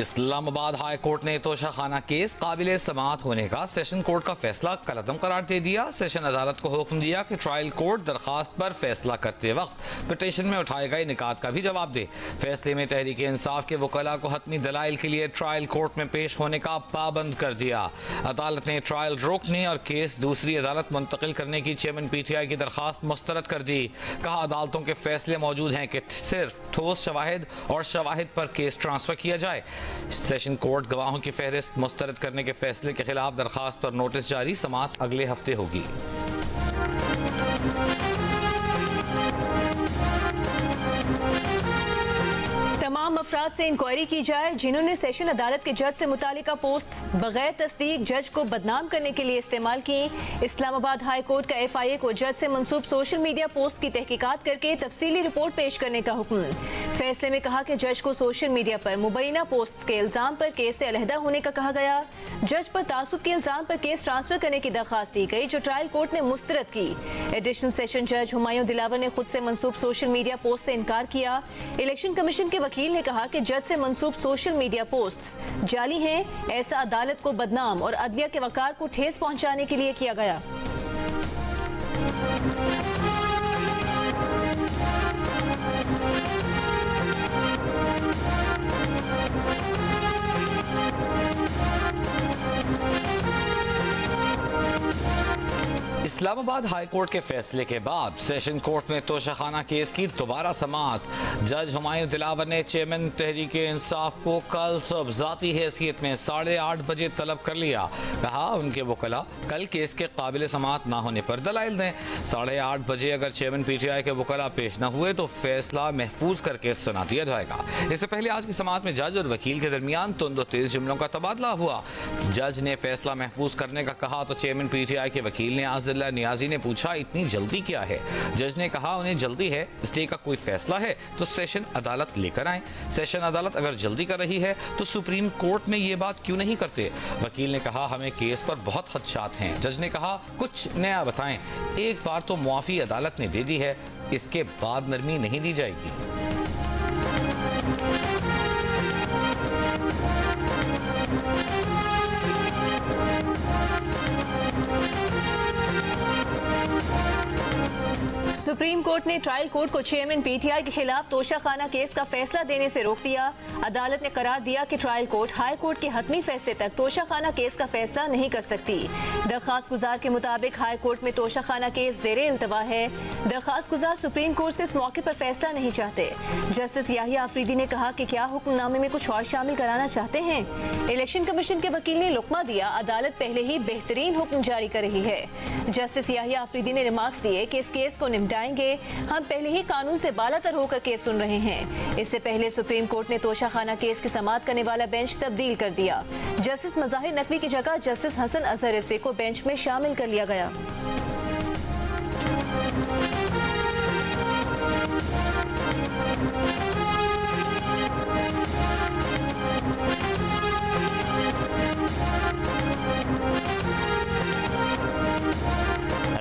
Islamabad high court ने Toshakhana case काबिल समाअत होने का सेशन कोर्ट का फैसला कलअदम करार दे दिया। सेशन अदालत को हुक्म दिया कि ट्रायल कोर्ट दरखास्त पर फैसला करते वक्त पिटीशन में उठाए गए निकात का भी जवाब दे। फैसले में तहरीक इंसाफ के वकला को हतमी दलाइल के लिए ट्रायल कोर्ट में पेश होने का पाबंद कर दिया। अदालत ने ट्रायल रोकने और केस दूसरी अदालत मुंतकिल करने की चेयरमैन PTI की दरखास्त मुस्तरद कर दी। कहा अदालतों के फैसले मौजूद हैं कि सिर्फ ठोस शवाहिद और शवाहिद पर केस ट्रांसफर किया जाए। सेशन कोर्ट गवाहों की फहरिस्त मुस्तरद करने के फैसले के खिलाफ दरखास्त पर नोटिस जारी। समाअत अगले हफ्ते होगी। तमाम अफराद से इंक्वायरी की जाए जिन्होंने सेशन अदालत के जज से मुतालिका पोस्ट्स बगैर तस्दीक जज को बदनाम करने के लिए इस्तेमाल की। इस्लामाबाद हाई कोर्ट का FIA को जज से मंसूब सोशल मीडिया पोस्ट की तहकीकात करके तफसीली रिपोर्ट पेश करने का हुक्म। फैसले में कहा कि जज को सोशल मीडिया पर मुबैना पोस्ट के इल्जाम पर केस से अलहदा होने का कहा गया। जज पर तासुब के इल्जाम पर केस ट्रांसफर करने की दरखास्त दी गई जो ट्रायल कोर्ट ने मुस्तरद की। एडिशनल सेशन जज हुमायूं दिलावर ने खुद से मंसूब सोशल मीडिया पोस्ट से इनकार किया। इलेक्शन कमीशन के वकील ने कहा कि जज से मंसूब सोशल मीडिया पोस्ट्स जाली हैं। ऐसा अदालत को बदनाम और अदलिया के वकार को ठेस पहुंचाने के लिए किया गया। इस्लामाबाद हाई कोर्ट के फैसले के बाद सेशन कोर्ट में तोशाखाना केस की दोबारा समाअत। जज हुमायूं दिलावर ने चेयरमैन तहरीक इंसाफ को कल सुबह ज़ाती हैसियत में 8:30 बजे तलब कर लिया। कहा उनके वकला कल केस के काबिल समाअत ना होने पर दलाइल दें। 8:30 बजे अगर चेयरमैन PTI के वकला पेश न हुए तो फैसला महफूज करके सुना दिया जाएगा। इससे पहले आज की समाअत में जज और वकील के दरमियान तुंद और तेज जुमलों का तबादला हुआ। जज ने फैसला महफूज करने का कहा तो चेयरमैन PTI के वकील ने आज़िल्ला नियाजी ने पूछा इतनी जल्दी क्या है। जज ने कहा उन्हें जल्दी है, स्टे का कोई फैसला है तो सेशन अदालत लेकर आए। सेशन अदालत अगर जल्दी कर रही है तो सुप्रीम कोर्ट में ये बात क्यों नहीं करते। वकील ने कहा हमें केस पर बहुत खदशात हैं। जज ने कहा कुछ नया बताएं। एक बार तो मुआफी अदालत ने दे दी है, इसके बाद नरमी नहीं दी जाएगी। सुप्रीम कोर्ट ने ट्रायल कोर्ट को चेयरमैन PTI के खिलाफ तोशाखाना केस का फैसला देने से रोक दिया। अदालत ने करार दिया कि ट्रायल कोर्ट हाई कोर्ट के हतमी फैसले तक तोशाखाना केस का फैसला नहीं कर सकती। दरखास्त गुजार के मुताबिक हाई कोर्ट में तोशाखाना केस ज़ेरे इल्तवा है। दरखास्त गुजार सुप्रीम कोर्ट से इस मौके पर फैसला नहीं चाहते। जस्टिस याहिया आफरीदी ने कहा कि क्या हुक्मनामे में कुछ और शामिल कराना चाहते हैं। इलेक्शन कमीशन के वकील ने लुकमा दिया अदालत पहले ही बेहतरीन हुक्म जारी कर रही है। जस्टिस याहिया आफरीदी ने रिमार्क्स दिए कि इस केस को निपटाएंगे, हम पहले ही कानून से बालातर होकर केस सुन रहे हैं। इससे पहले सुप्रीम कोर्ट ने तोशाखाना केस की समाअत करने वाला बेंच तब्दील कर दिया। जस्टिस मज़ाहिर नकवी की जगह जस्टिस हसन अजहर रिजवी को बेंच में शामिल कर लिया गया।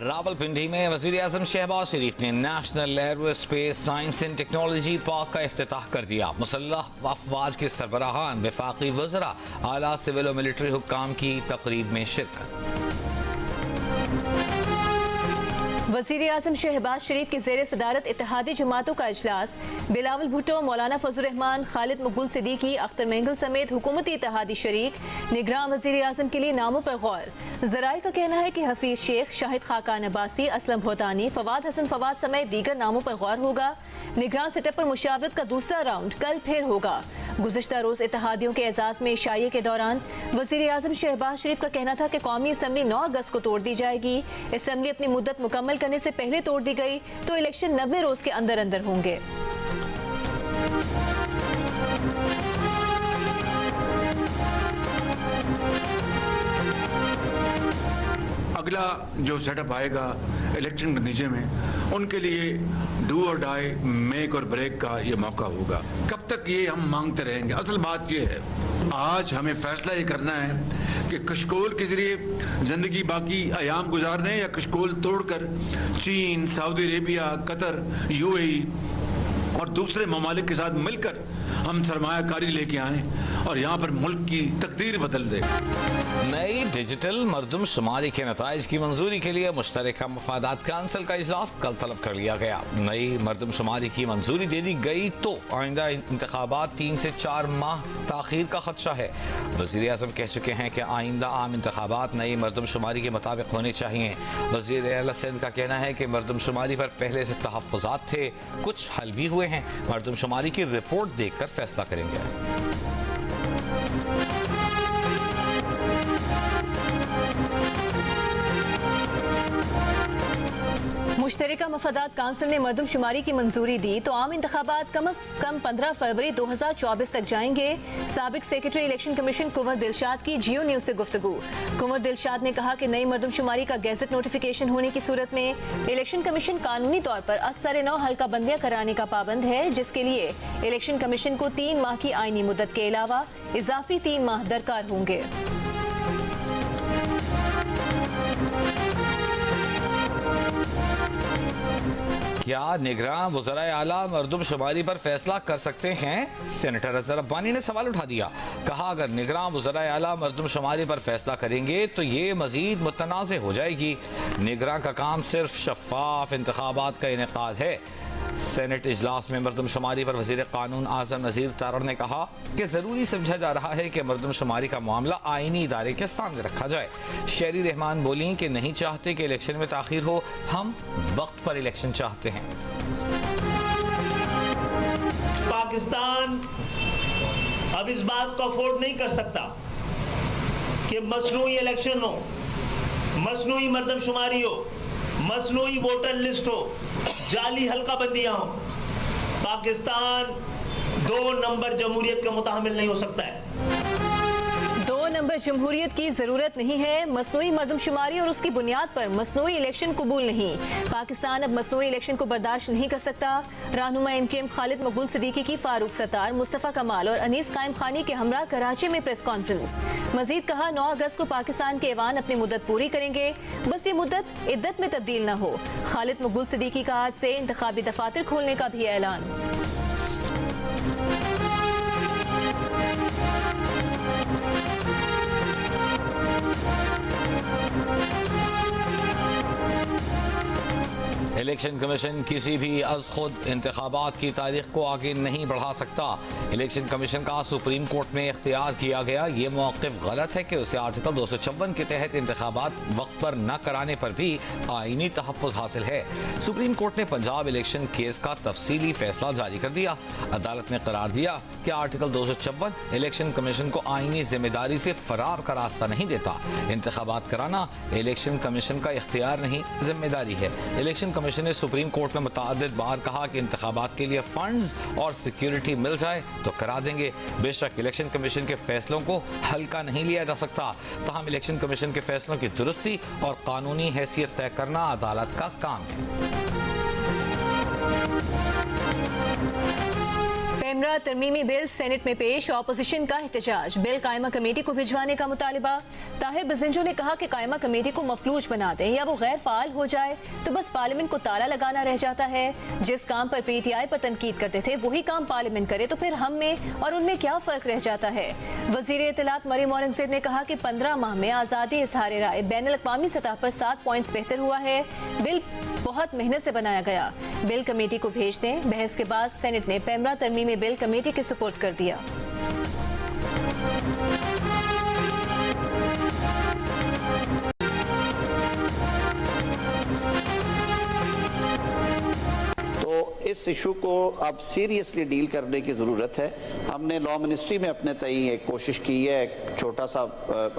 रावलपिंडी में वज़ीर-ए-आज़म शहबाज शरीफ ने national aero space science and technology park का इफ्तिताह कर दिया। मुसल्लह अफवाज के सरबराहान, वफाकी वज़रा, आला सिविल और मिलिट्री हुक्काम की तकरीब में शिरकत। वज़ीर-ए-आज़म शहबाज शरीफ की ज़ेर सदारत इत्तेहादी जमातों का इजलास। बिलावल भुट्टो, मौलाना फजल रहमान, खालिद मकबूल सिद्दीकी, अख्तर मेंगल समेत हुकूमती इत्तेहादी शरीक। निगरान वज़ीर-ए-आज़म के लिए नामों पर गौर। ज़राए का कहना है कि हफीज शेख, शाहिद खाकान अब्बासी, असलम भोतानी, फवाद हसन फवाद समेत दीगर नामों पर गौर होगा। निगरान सेटअप पर मुशावरत का दूसरा राउंड कल फिर होगा। गुज़िश्ता रोज़ इत्तेहादियों के एजाज़ में इशाइये के दौरान वज़ीर-ए-आज़म शहबाज शरीफ का कहना था कि कौमी असम्बली 9 अगस्त को तोड़ दी जाएगी। असम्बली अपनी मुद्दत मुकम्मल करने से पहले तोड़ दी गई तो इलेक्शन 90 रोज़ के अंदर अंदर होंगे। अगला जो सेटअप आएगा इलेक्शन के नतीजे में उनके लिए डू और डाई, मेक और ब्रेक का ये मौका होगा। कब तक ये हम मांगते रहेंगे। असल बात ये है आज हमें फैसला ये करना है कि कशकोल के जरिए ज़िंदगी बाकी अयाम गुजारने या कशकोल तोड़कर चीन, सऊदी अरेबिया, कतर, UAE और दूसरे ममालिक के साथ मिलकर हम सरमायाकारी लेके आएँ और यहाँ पर मुल्क की तकदीर बदल दे। नई डिजिटल मरदमशुमारी के नताइज की मंजूरी के लिए मुश्तरका मफादात काउंसिल का इजलास कल तलब कर लिया गया। नई मरदमशुमारी की मंजूरी दे दी गई तो आइंदा इंतखाबात 3 से 4 माह ताखीर का खदशा है। वज़ीर आज़म कह चुके हैं कि आइंदा आम इंतखाबात नई मरदमशुमारी के मुताबिक होने चाहिए। वज़ीर आला सिंध का कहना है कि मरदमशुमारी पर पहले से तहफ़्फ़ुज़ात थे, कुछ हल भी हुए हैं। मरदमशुमारी की रिपोर्ट देखकर फैसला करेंगे। मुश्तरका मफादात काउंसिल ने मरदमशुमारी की मंजूरी दी तो आम इंतखाबात कम अज कम 15 फरवरी 2024 तक जाएंगे। साबिक सेक्रेटरी इलेक्शन कमीशन कुंवर दिलशाद की जियो न्यूज से गुफ्तगू। कुंवर दिलशाद ने कहा कि नई मरदमशुमारी का गैजेट नोटिफिकेशन होने की सूरत में इलेक्शन कमीशन कानूनी तौर पर असर नौ हल्का बंदियां कराने का पाबंद है, जिसके लिए इलेक्शन कमीशन को 3 माह की आईनी मुद्दत के अलावा इजाफी 3 माह दरकार होंगे। क्या निगरान वज़राए आला मरदमशुमारी पर फैसला कर सकते हैं? सेनेटर अजहर अब्बानी ने सवाल उठा दिया। कहा अगर निगरान वज़राए आला मरदमशुमारी पर फैसला करेंगे तो ये मजीद मुतनाज़ हो जाएगी। निगरान का काम सिर्फ शफाफ इंतखाबात का इनेकाद है। सेनेट इजलास में मरदमशुमारी पर वज़ीर कानून आज़म नज़ीर तारड़ ने कहा कि ज़रूरी समझा जा रहा है कि मरदमशुमारी का मामला आईनी इदारे के सामने रखा जाए। शेरी रहमान बोली कि नहीं चाहते कि इलेक्शन में ताख़ीर हो, हम वक्त पर इलेक्शन चाहते हैं। पाकिस्तान अब इस बात को अफोर्ड नहीं कर सकता कि मसनूई इलेक्शन हो, मसनूई मरदमशुमारी हो, मसनूई वोटर लिस्ट हो, जाली हल्का बंदियां हो। पाकिस्तान 2 नंबर जमहूरियत का मुताहमिल नहीं हो सकता है। 2 नंबर जमहूरियत की जरूरत नहीं है। मसनूई मरदमशुमारी और उसकी बुनियाद पर मसनूई इलेक्शन कबूल नहीं। पाकिस्तान अब मसनूई इलेक्शन को बर्दाश्त नहीं कर सकता। रहनुमा MKM खालिद मकबूल सिद्दीकी की फारूक सत्तार, मुस्तफ़ा कमाल और अनीस कायम खानी के हमरा कराची में प्रेस कॉन्फ्रेंस। मजीद कहा 9 अगस्त को पाकिस्तान के ऐवान अपनी मुद्दत पूरी करेंगे, बस ये मुद्दत इद्दत में तब्दील न हो। खालिद मकबूल सिद्दीकी का आज से इंतखाबी दफातर खोलने का भी ऐलान। इलेक्शन कमीशन किसी भी अज खुद इंतखाबात की तारीख को आगे नहीं बढ़ा सकता। इलेक्शन कमीशन का सुप्रीम कोर्ट में इख्तियार किया गया ये मौक़िफ़ गलत है कि उसे आर्टिकल 256 के तहत इंतखाबात वक्त पर न कराने पर भी आईनी तहफ़्फ़ुज़ हासिल है। सुप्रीम कोर्ट ने पंजाब इलेक्शन केस का तफसीली फैसला जारी कर दिया। अदालत ने करार दिया कि आर्टिकल 256 इलेक्शन कमीशन को आईनी जिम्मेदारी से फरार का रास्ता नहीं देता। इंतखाबात कराना इलेक्शन कमीशन का इख्तियार नहीं, जिम्मेदारी है। इलेक्शन कमीशन ने सुप्रीम कोर्ट में मुतअद्दिद बार कहा कि इंतखाबात के लिए फंड्स और सिक्योरिटी मिल जाए तो करा देंगे। बेशक इलेक्शन कमीशन के फैसलों को हल्का नहीं लिया जा सकता, तहम इलेक्शन कमीशन के फैसलों की दुरुस्ती और कानूनी हैसियत तय करना अदालत का काम है। पेमरा तरमीमी बिल सेनेट में पेश, ऑपोजिशन का एहतजाज। बिल कायमा कमेटी को भिजवाने का मुतालिबा। ताहिर बजिंजो ने कहा कि कायमा कमेटी को मफलूज बना दें या वो गैर फाल हो जाए तो बस पार्लियामेंट को ताला लगाना रह जाता है। जिस काम पर PTI पर तनकीद करते थे वही काम पार्लियामेंट करे तो फिर हम में और उनमें क्या फर्क रह जाता है। वजीर इत्तलात मरियम औरंगजेब ने कहा कि 15 माह में आज़ादी इज़हार राय बैनुल अक़वामी सतह पर 7 पॉइंट्स बेहतर हुआ है। बिल बहुत मेहनत से बनाया गया। बिल कमेटी को भेज दें। बहस के बाद सेनेट ने पेमरा तरमीमी बिल कमेटी के सुपुर्द कर दिया। इस इशू को अब सीरियसली डील करने की ज़रूरत है। हमने लॉ मिनिस्ट्री में अपने तई एक कोशिश की है, एक छोटा सा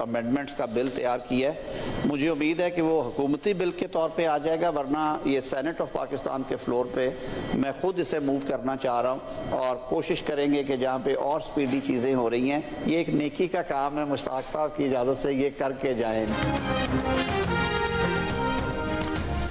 अमेंडमेंट्स का बिल तैयार किया है। मुझे उम्मीद है कि वो हुकूमती बिल के तौर पे आ जाएगा, वरना ये सेनेट ऑफ पाकिस्तान के फ्लोर पे मैं खुद इसे मूव करना चाह रहा हूँ और कोशिश करेंगे कि जहाँ पे और स्पीडी चीज़ें हो रही हैं, ये एक नेकी का काम है, मुश्ताक साहब की इजाज़त से ये करके जाएँ।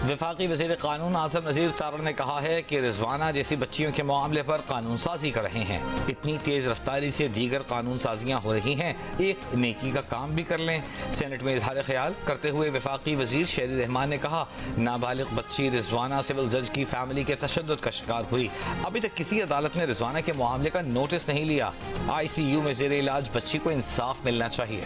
वफाकी वज़ीर कानून आज़म नज़ीर तारड़ ने कहा है कि रिजवाना जैसी बच्चियों के मामले पर कानून साजी कर रहे हैं। इतनी तेज़ रफ्तारी से दीगर कानून साजियाँ हो रही हैं, एक नेकी का काम भी कर लें। सेनेट में इजहार ख्याल करते हुए वफाकी वज़ीर शेरी रहमान ने कहा, नाबालिग बच्ची रिजवाना सिविल जज की फैमिली के तशद्दुद का शिकार हुई। अभी तक किसी अदालत ने रिजवाना के मामले का नोटिस नहीं लिया। ICU में ज़ेर इलाज बच्ची को इंसाफ मिलना चाहिए।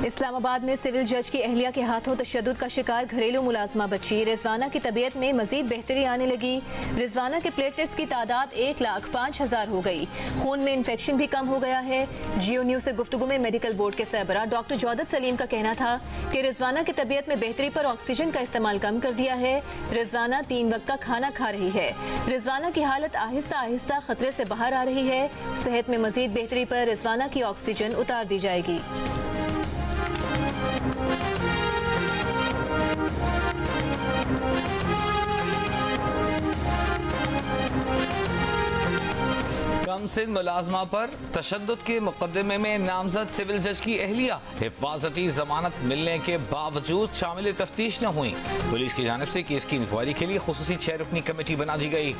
इस्लामाबाद में सिविल जज की अहलिया के हाथों तशद्दुद का शिकार घरेलू मुलाजमा बच्ची रिजवाना की तबीयत में मजीद बेहतरी आने लगी। रिजवाना के प्लेटलेट्स की तादाद 1,05,000 हो गई। खून में इन्फेक्शन भी कम हो गया है। जियो न्यूज से गुफ्तगू में मेडिकल बोर्ड के सरबराह डॉक्टर जौदत सलीम का कहना था कि रिजवाना की तबीयत में बेहतरी पर ऑक्सीजन का इस्तेमाल कम कर दिया है। रिजवाना 3 वक्त का खाना खा रही है। रिजवाना की हालत आहिस्ता आहिस्ता खतरे से बाहर आ रही है। सेहत में मजीद बेहतरी पर रिजवाना की ऑक्सीजन उतार दी जाएगी। कम सिन मुलाजमा पर तशद्दुद के मुकदमे में नामजद सिविल जज की अहलिया हिफाजती जमानत मिलने के बावजूद शामिल तफ्तीश न हुई। पुलिस की जानिब से केस की इंक्वायरी के लिए खुसूसी 6 रुकनी कमेटी बना दी गई।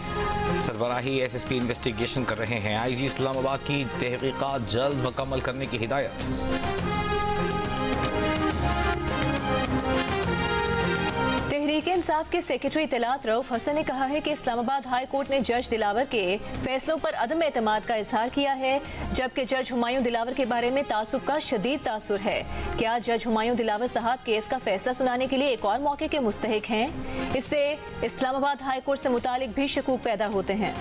सरबराही SSP इन्वेस्टिगेशन कर रहे हैं। IG इस्लामाबाद की तहकीकात जल्द मुकम्मल करने की हिदायत। तहरीक इंसाफ के सेक्रेटरी इत्तलात रऊफ हसन ने कहा है कि इस्लामाबाद हाई कोर्ट ने जज दिलावर के फैसलों पर अदम एतमाद का इजहार किया है, जबकि जज हुमायूं दिलावर के बारे में तासुब का शदीद तासुर है। क्या जज हुमायूं दिलावर साहब केस का फैसला सुनाने के लिए एक और मौके के मुस्तहिक हैं? इससे इस्लामाबाद हाई कोर्ट से मुतालिक भी शकूक पैदा होते हैं।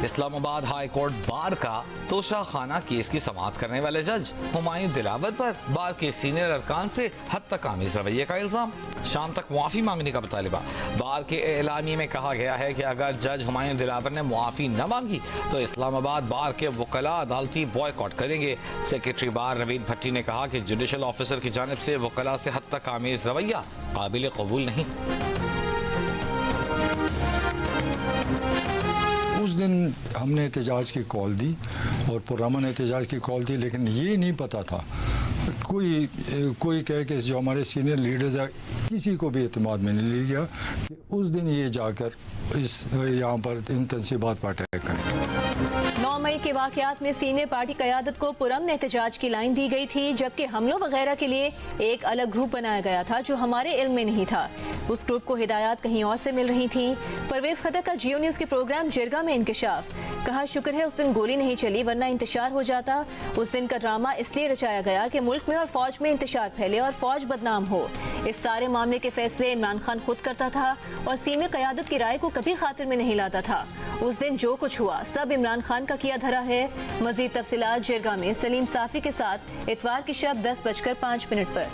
इस्लामाबाद हाई कोर्ट बार का तोशा खाना केस की समाअत करने वाले जज हुमायूं दिलावर पर बार के सीनियर अरकान से हद तक आमेज रवैये का इल्जाम। शाम तक मुआफ़ी मांगने का मुतालिबा। बार के एलानिये में कहा गया है कि अगर जज हुमायूं दिलावर ने मुआफ़ी न मांगी तो इस्लामाबाद बार के वकला अदालती बॉयकॉट करेंगे। सेक्रेटरी बार नवीद भट्टी ने कहा कि जुडिशल ऑफिसर की जानिब से वकला से हद तक आमेज रवैया काबिल कबूल नहीं। उस दिन हमने एहतजाज की कॉल दी और पुरअमन एहतजाज की कॉल दी, लेकिन ये नहीं पता था कोई कहे कि जो हमारे सीनियर लीडर्स हैं किसी को भी एतमाद में नहीं लिया कि उस दिन ये जाकर इस यहाँ पर इन तनसीबात पर अटैक करें। 9 मई के वाक़यात में सीनियर पार्टी क़यादत को पुरअमन एहतजाज की लाइन दी गई थी, जबकि हमलों वगैरह के लिए एक अलग ग्रुप बनाया गया था जो हमारे इल्म में नहीं था। उस ग्रुप को हिदायत कहीं और से मिल रही थी। परवेज खट्टर का जियो न्यूज़ के प्रोग्राम जिरगा में इंकशाफ। कहा शुक्र है उस दिन गोली नहीं चली वरना इंतशार हो जाता। उस दिन का ड्रामा इसलिए रचाया गया कि मुल्क में और फौज में इंतशार फैले और फौज बदनाम हो। इस सारे मामले के फैसले इमरान खान खुद करता था और सीनियर क़यादत की राय को कभी खातिर में नहीं लाता था। उस दिन जो कुछ हुआ सब इमरान खान का किया धरा है। मजीद तफसीलात जिरगा में सलीम साफी के साथ इतवार की शब 10:05 पर।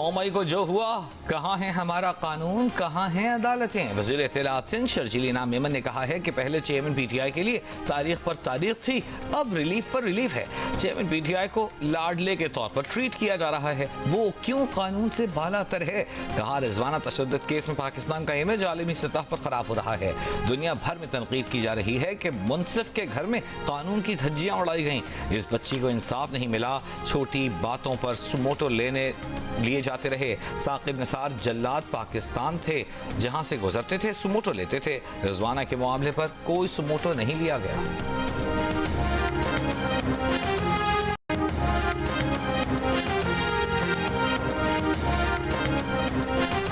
मई को जो हुआ, कहाँ है हमारा कानून, कहाँ हैं अदालतें। वज़ीर इत्तलात सिंध शर्जील इनाम मेमन ने कहा है कि पहले चेयरमैन PTI के लिए तारीख पर तारीख थी, अब रिलीफ पर रिलीफ है। चेयरमैन PTI को लाडले के तौर पर ट्रीट किया जा रहा है, वो क्यों कानून से बालातर है। कहा रिजवाना तशद्दुद केस में पाकिस्तान का इमेज आलमी सतह पर खराब हो रहा है। दुनिया भर में तनकीद की जा रही है कि मुनसिफ के घर में कानून की धज्जियां उड़ाई गईं। इस बच्ची को इंसाफ नहीं मिला, छोटी बातों पर सुमोटो लिए जाते रहे। साकिब निसार जल्लाद पाकिस्तान थे, जहां से गुजरते थे सुमोटो लेते थे। रिजवाना के मामले पर कोई सुमोटो नहीं लिया गया।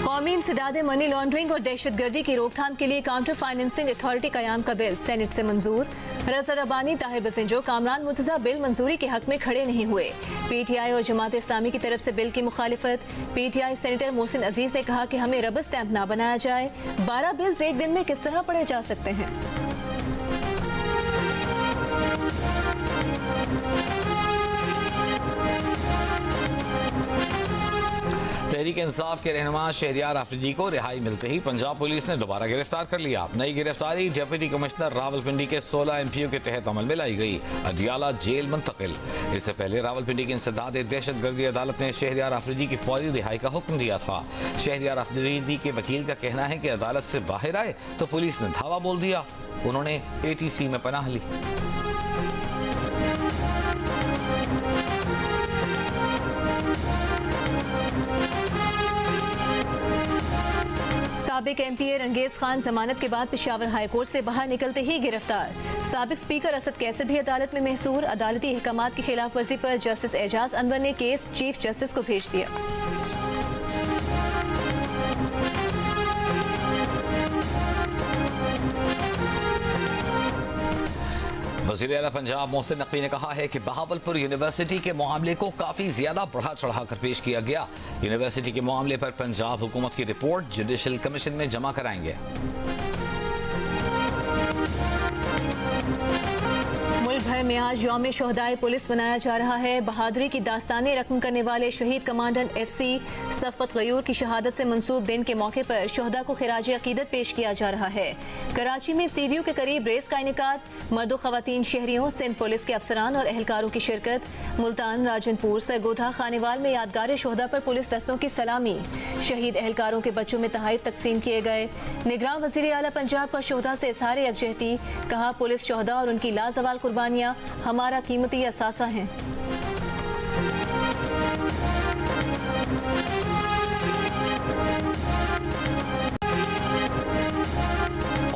कौमी इंसदाद मनी लॉन्ड्रिंग और दहशतगर्दी की रोकथाम के लिए काउंटर फाइनेंसिंग अथॉरिटी कयाम का बिल सेनेट से मंजूर। रज़ा रब्बानी, ताहिर बसिंजो, कामरान मुर्तज़ा बिल मंजूरी के हक में खड़े नहीं हुए। PTI और जमात इस्लामी की तरफ से बिल की मुखालिफत। PTI सेनेटर मोहसिन अजीज ने कहा कि हमें रबर स्टैंप ना बनाया जाए। 12 बिल्स एक दिन में किस तरह पढ़े जा सकते हैं। तहरीक इंसाफ के रहनुमा शहरियार आफरीदी को रिहाई मिलते ही पंजाब पुलिस ने दोबारा गिरफ्तार कर लिया। नई गिरफ्तारी डिप्टी कमिश्नर रावलपिंडी के 16 MPO के तहत अमल में लाई गई। अडियाला जेल मुंतकिल। इससे पहले रावलपिंडी की इंसदाद दहशतगर्दी अदालत ने शहरियार आफरीदी की फौरी रिहाई का हुक्म दिया था। शहरियार आफरीदी के वकील का कहना है कि अदालत से बाहर आए तो पुलिस ने धावा बोल दिया। उन्होंने ATC में पनाह ली। साबिक MP रंगेज खान जमानत के बाद पेशावर हाई कोर्ट से बाहर निकलते ही गिरफ्तार। साबिक स्पीकर असद कैसर भी अदालत में महसूर। अदालती अहकामात की खिलाफ वर्जी पर जस्टिस एजाज अनवर ने केस चीफ जस्टिस को भेज दिया। वज़ीर आला पंजाब मोहसिन नकवी ने कहा है कि बहावलपुर यूनिवर्सिटी के मामले को काफ़ी ज़्यादा बढ़ा चढ़ाकर पेश किया गया। यूनिवर्सिटी के मामले पर पंजाब हुकूमत की रिपोर्ट जुडिशल कमीशन में जमा कराएंगे। मुल्क भर में आज यौम शोहदाए पुलिस मनाया जा रहा है। बहादुरी की दास्तानें रकम करने वाले शहीद कमांडेंट FC सफ़वत गयूर की शहादत से मंसूब दिन के मौके पर शोहदा को खिराज अकीदत पेश किया जा रहा है। कराची में CVU के करीब रेस का इनेकाद। मर्दो खवातीन शहरियों, सिंध पुलिस के अफसरान और एहलकारों की शिरकत। मुल्तान, राजनपुर, सरगोधा, खानेवाल में यादगार शोहदा पर पुलिस दस्तों की सलामी। शहीद एहलकारों के बच्चों में तोहफे तकसीम किए गए। निगरान वज़ीर आला पंजाब का शोहदा से इज़हार यकजहती। कहा, पुलिस शोहदा और उनकी लाजवाल कुर्बानियाँ हमारा कीमती असासा हैं।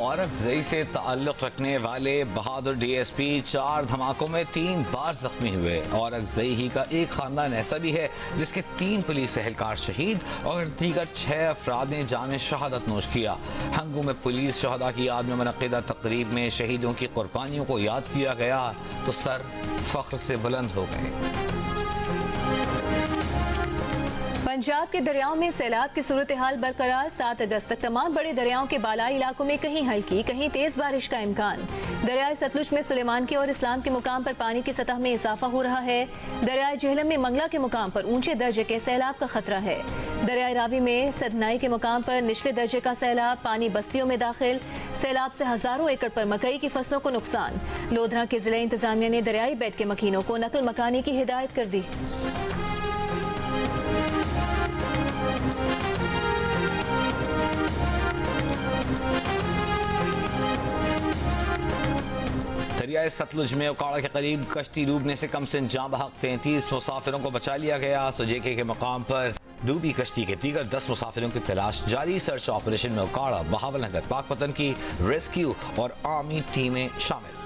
औरंगज़ई से ताल्लुक़ रखने वाले बहादुर DSP 4 धमाकों में 3 बार जख्मी हुए। औरंगज़ई ही का एक खानदान ऐसा भी है जिसके 3 पुलिस एहलकार शहीद और दीगर 6 अफराद ने जाम शहादत नोश किया। हंगू में पुलिस शहदा की याद में मुनक़िदा तकरीब में शहीदों की कुर्बानियों को याद किया गया तो सर फख्र से बुलंद हो गए। पंजाब के दरियाओं में सैलाब की सूरत हाल बरकरार। 7 अगस्त तक तमाम बड़े दरियाओं के बालाई इलाकों में कहीं हल्की कहीं तेज बारिश का इम्कान। दरियाए सतलुज में सुलेमान के और इस्लाम के मुकाम पर पानी की सतह में इजाफा हो रहा है। दरियाए झेलम में मंगला के मुकाम पर ऊंचे दर्जे के सैलाब का खतरा है। दरियाए रावी में सदनाई के मुकाम पर निचले दर्जे का सैलाब। पानी बस्तियों में दाखिल। सैलाब से हजारों एकड़ पर मकई की फसलों को नुकसान। लोधरा के जिला इंतजामिया ने दरियाई बेड के मकीनों को नकल मकानी की हिदायत कर दी। दरियाए सतलुज में उकाड़ा के करीब कश्ती डूबने से कम से जाँ बहक 33 मुसाफिरों को बचा लिया गया। सुजेके के मकाम पर डूबी कश्ती के दीगर 10 मुसाफिरों की तलाश जारी। सर्च ऑपरेशन में उकाड़ा, बहावलनगर, पाकपतन की रेस्क्यू और आर्मी टीमें शामिल।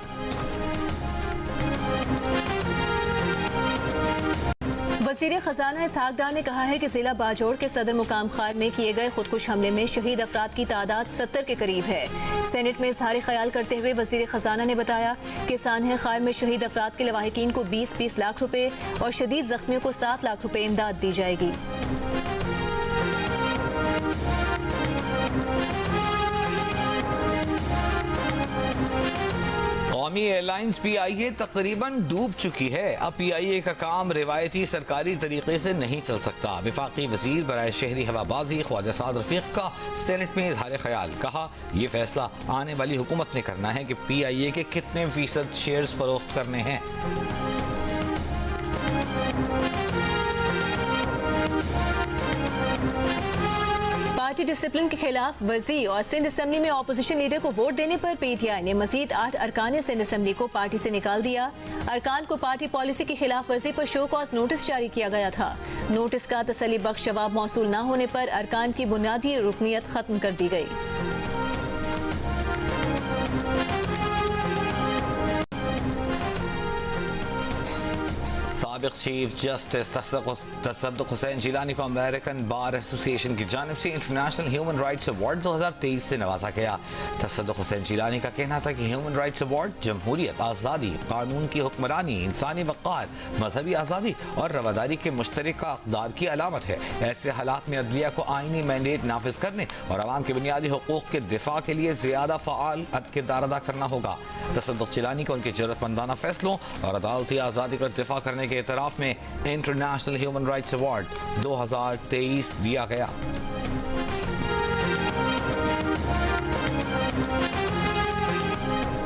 वज़ीर खजाना इसहाक डार ने कहा है कि जिला बाजोड़ के सदर मुकाम खार में किए गए खुदकुश हमले में शहीद अफराद की तादाद 70 के करीब है। सेनेट में इजहार ख्याल करते हुए वज़ीर खजाना ने बताया कि सानह खार में शहीद अफराद के लवाहिकीन को 20-20 लाख रुपए और शदीद जख्मियों को 7 लाख रुपए इमदाद दी जाएगी। कौमी एयरलाइंस PIA तकरीबन डूब चुकी है। अब PIA का काम रिवायती सरकारी तरीके से नहीं चल सकता। वफाकी वजीर बराए शहरी हवाबाजी ख्वाजा साद रफीक का सेनेट में इजहार ख्याल। कहा, यह फैसला आने वाली हुकूमत ने करना है कि PIA के कितने फीसद शेयर्स फरोख्त करने हैं। पार्टी डिसिप्लिन के खिलाफ वर्जी और सिंध असेंबली में ऑपोजिशन लीडर को वोट देने पर PTI ने मजीद 8 अरकान सिंध असेंबली को पार्टी से निकाल दिया। अरकान को पार्टी पॉलिसी की खिलाफ वर्जी पर शो कॉज नोटिस जारी किया गया था। नोटिस का तसल्ली बख्श जवाब मौसूल न होने पर अरकान की बुनियादी रुकनियत खत्म कर दी गई। साबिक चीफ जस्टिस तसद्दुक़ हुसैन जिलानी को अमेरिकन बार एसोसिएशन की जानिब से इंटरनेशनल ह्यूमन राइट्स अवार्ड 2023 से नवाजा गया। तसद्दुक़ हुसैन जिलानी का कहना था कि ह्यूमन राइट्स अवार्ड जमहूरियत, आज़ादी, कानून की हुक्मरानी, इंसानी वक़ार, मजहबी आज़ादी और रवादारी के मुश्तरका अक़दार की अलामत है। ऐसे हालात में अदलिया को आइनी मैंडेट नाफिज करने और आवाम के बुनियादी हुकूक़ के दिफा के लिए ज़्यादा फ़आल किरदार अदा करना होगा। तसद्दुक़ जिलानी को उनके ज़रूरतमंदाना फैसलों और अदालती आज़ादी का दिफा करने के एतराफ़ में इंटरनेशनल ह्यूमन राइट्स अवार्ड 2023 दिया गया।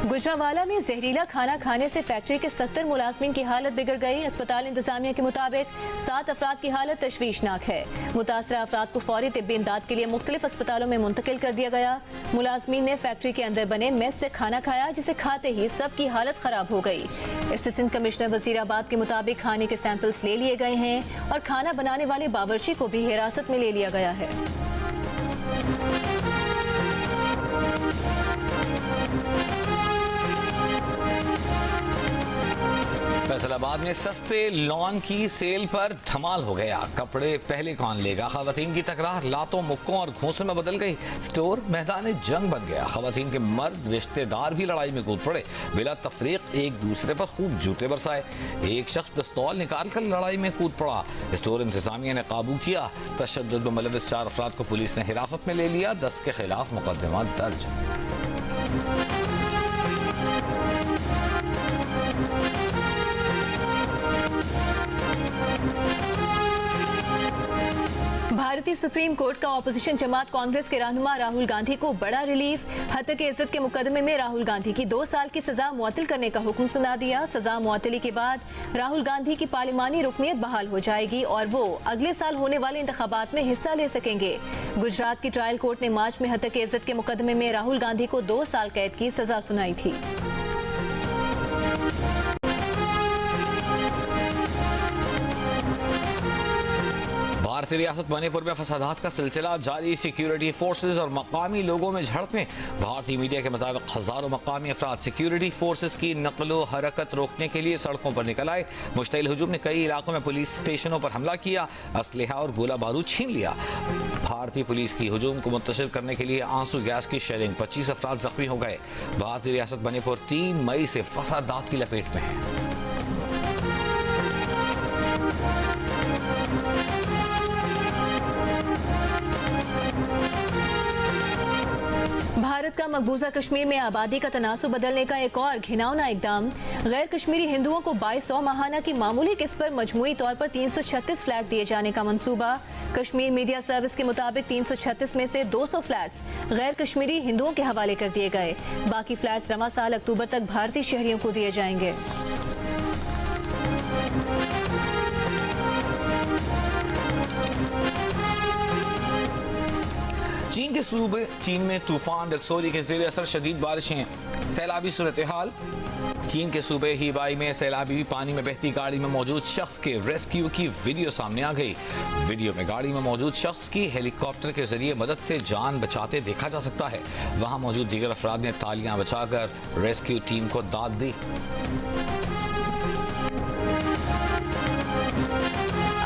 गुजरांवाला में जहरीला खाना खाने से फैक्ट्री के 70 मुलाजमीन की हालत बिगड़ गई। अस्पताल इंतजामिया के मुताबिक 7 अफराद की हालत तशवीशनाक है। मुतासरा अफराद को फौरी तिब्बी इमदाद के लिए मुख्तलिफ अस्पतालों में मुंतकिल कर दिया गया। मुलाजमीन ने फैक्ट्री के अंदर बने मेस से खाना खाया, जिसे खाते ही सबकी हालत खराब हो गई। असिस्टेंट कमिश्नर वजीराबाद के मुताबिक खाने के सैंपल्स ले लिए गए हैं और खाना बनाने वाले बावर्ची को भी हिरासत में ले लिया गया है। फैसलाबाद में सस्ते लॉन की सेल पर धमाल हो गया। कपड़े पहले कौन लेगा, खवातीन की तकरार लातों मुक्कों और घूंसों में बदल गई। स्टोर मैदान जंग बन गया। खवातीन के मर्द रिश्तेदार भी लड़ाई में कूद पड़े। बिला तफरीक एक दूसरे पर खूब जूते बरसाए। एक शख्स पिस्तौल निकाल कर लड़ाई में कूद पड़ा। स्टोर इंतजामिया ने काबू किया। तशद्दुद में मुलविस 4 अफराद को पुलिस ने हिरासत में ले लिया। 10 के खिलाफ मुकदमा दर्ज। भारतीय सुप्रीम कोर्ट का ऑपोजिशन जमात कांग्रेस के रहनुमा राहुल गांधी को बड़ा रिलीफ। हत्या इज्जत के मुकदमे में राहुल गांधी की 2 साल की सजा मुअत्तल करने का हुक्म सुना दिया। सजा मुअत्तली के बाद राहुल गांधी की पार्लिमानी रुकनियत बहाल हो जाएगी और वो अगले साल होने वाले इंतखाबात में हिस्सा ले सकेंगे। गुजरात की ट्रायल कोर्ट ने मार्च में हत्या इज्जत के मुकदमे में राहुल गांधी को 2 साल कैद की सजा सुनाई थी। भारतीय रियासत मणिपुर में फसादात का सिलसिला जारी। सिक्योरिटी फोर्सेज और मकामी लोगों में झड़पें। भारतीय मीडिया के मुताबिक हजारों मकामी अफराद सिक्योरिटी फोर्सेज की नकलो हरकत रोकने के लिए सड़कों पर निकल आए। मुश्तइल हुजूम ने कई इलाकों में पुलिस स्टेशनों पर हमला किया, असलहा और गोला बारूद छीन लिया। भारतीय पुलिस की हुजूम को मुंतशिर करने के लिए आंसू गैस की शेलिंग। 25 अफराद जख्मी हो गए। भारतीय रियासत मणिपुर 3 मई से फसादात की लपेट में है। भारत का मकबूजा कश्मीर में आबादी का तनासुब बदलने का एक और घिनौना इकदाम। गैर कश्मीरी हिंदुओं को 2200 माहाना की मामूली किस्त पर मजमूई तौर पर 336 फ्लैट दिए जाने का मंसूबा। कश्मीर मीडिया सर्विस के मुताबिक 336 में से 200 फ्लैट्स गैर कश्मीरी हिंदुओं के हवाले कर दिए गए। बाकी फ्लैट्स रवां साल अक्टूबर तक भारतीय शहरियों को दिए जाएंगे। चीन के सूबे चीन में तूफान डक्सोरी के जेर असर शदीद बारिशें, सैलाबी सूरत हाल। चीन के सूबे हीबाई में सैलाबी पानी में बहती गाड़ी में मौजूद शख्स के रेस्क्यू की वीडियो सामने आ गई। वीडियो में गाड़ी में मौजूद शख्स की हेलीकॉप्टर के जरिए मदद से जान बचाते देखा जा सकता है। वहां मौजूद दीगर अफराद ने तालियां बजाकर रेस्क्यू टीम को दाद दी।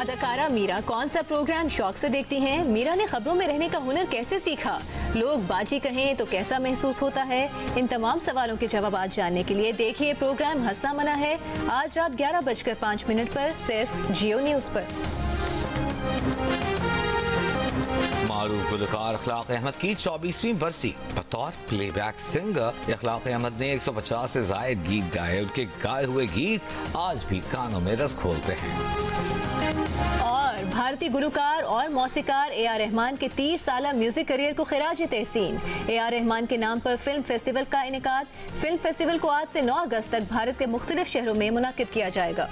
अदाकारा मीरा कौन सा प्रोग्राम शौक से देखती हैं? मीरा ने खबरों में रहने का हुनर कैसे सीखा? लोग बाजी कहें तो कैसा महसूस होता है? इन तमाम सवालों के जवाब जानने के लिए देखिए प्रोग्राम हंसना मना है, आज रात 11:05 पर सिर्फ जियो न्यूज पर। मारूफ गुलकार अखलाक अहमद की 24वीं बरसी। बतौर प्लेबैक सिंगर अखलाक अहमद ने 150 से जायद गीत गाए। उनके गाए हुए गीत आज भी कानों में रस खोलते हैं। और भारतीय गुलकार और मौसीकार ए आर रहमान के 30 साला म्यूजिक करियर को खिराज तहसीन। ए आर रहमान के नाम पर फिल्म फेस्टिवल का इनेकाद। फिल्म फेस्टिवल को आज से 9 अगस्त तक भारत के मुख्तलिफ शहरों में मुनाकिद किया जाएगा।